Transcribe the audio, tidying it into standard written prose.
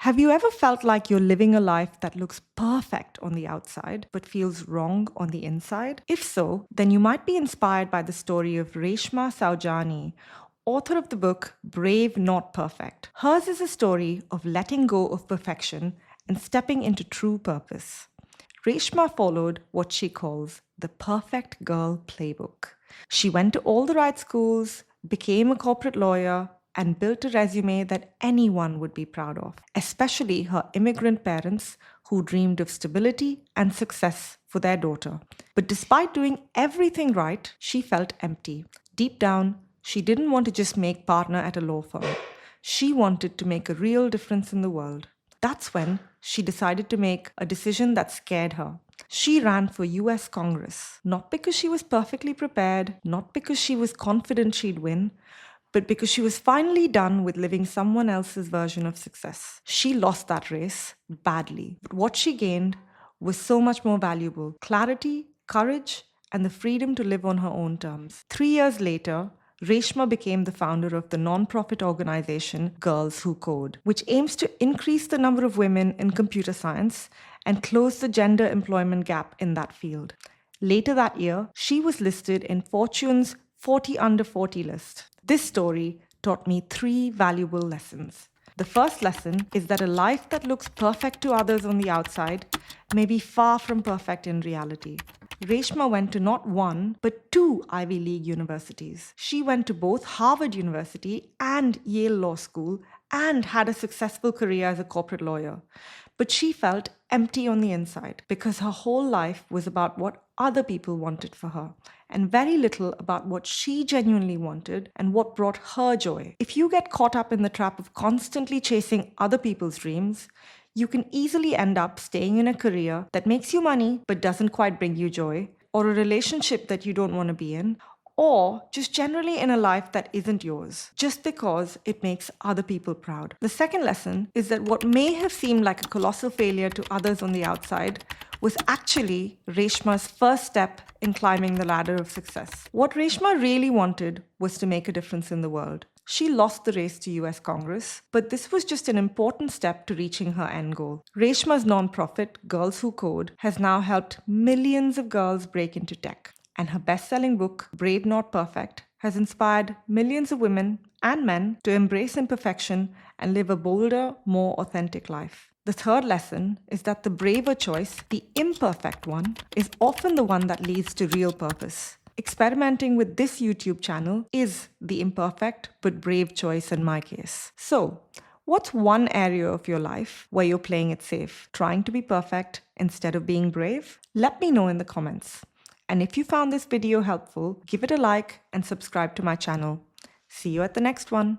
Have you ever felt like you're living a life that looks perfect on the outside but feels wrong on the inside? If so, then you might be inspired by the story of Reshma Saujani, author of the book Brave, Not Perfect. Hers is a story of letting go of perfection and stepping into true purpose. Reshma followed what she calls the perfect girl playbook. She went to all the right schools, became a corporate lawyer, and built a resume that anyone would be proud of, especially her immigrant parents who dreamed of stability and success for their daughter. But despite doing everything right, she felt empty. Deep down, she didn't want to just make partner at a law firm. She wanted to make a real difference in the world. That's when she decided to make a decision that scared her. She ran for US Congress, not because she was perfectly prepared, not because she was confident she'd win, but because she was finally done with living someone else's version of success. She lost that race badly, but what she gained was so much more valuable: clarity, courage, and the freedom to live on her own terms. 3 years later, Reshma became the founder of the non-profit organization Girls Who Code, which aims to increase the number of women in computer science and close the gender employment gap in that field. Later that year, she was listed in Fortune's 40 Under 40 list. This story taught me 3 valuable lessons. The first lesson is that a life that looks perfect to others on the outside may be far from perfect in reality. Reshma went to not 1, but 2 Ivy League universities. She went to both Harvard University and Yale Law School and had a successful career as a corporate lawyer. But she felt empty on the inside because her whole life was about what other people wanted for her and very little about what she genuinely wanted and what brought her joy. If you get caught up in the trap of constantly chasing other people's dreams, you can easily end up staying in a career that makes you money but doesn't quite bring you joy, or a relationship that you don't want to be in, or just generally in a life that isn't yours, just because it makes other people proud. The second lesson is that what may have seemed like a colossal failure to others on the outside was actually Reshma's first step in climbing the ladder of success. What Reshma really wanted was to make a difference in the world. She lost the race to US Congress, but this was just an important step to reaching her end goal. Reshma's nonprofit, Girls Who Code, has now helped millions of girls break into tech. And her best-selling book, Brave, Not Perfect, has inspired millions of women and men to embrace imperfection and live a bolder, more authentic life. The third lesson is that the braver choice, the imperfect one, is often the one that leads to real purpose. Experimenting with this YouTube channel is the imperfect but brave choice in my case. So, what's one area of your life where you're playing it safe, trying to be perfect instead of being brave? Let me know in the comments. And if you found this video helpful, give it a like and subscribe to my channel. See you at the next one.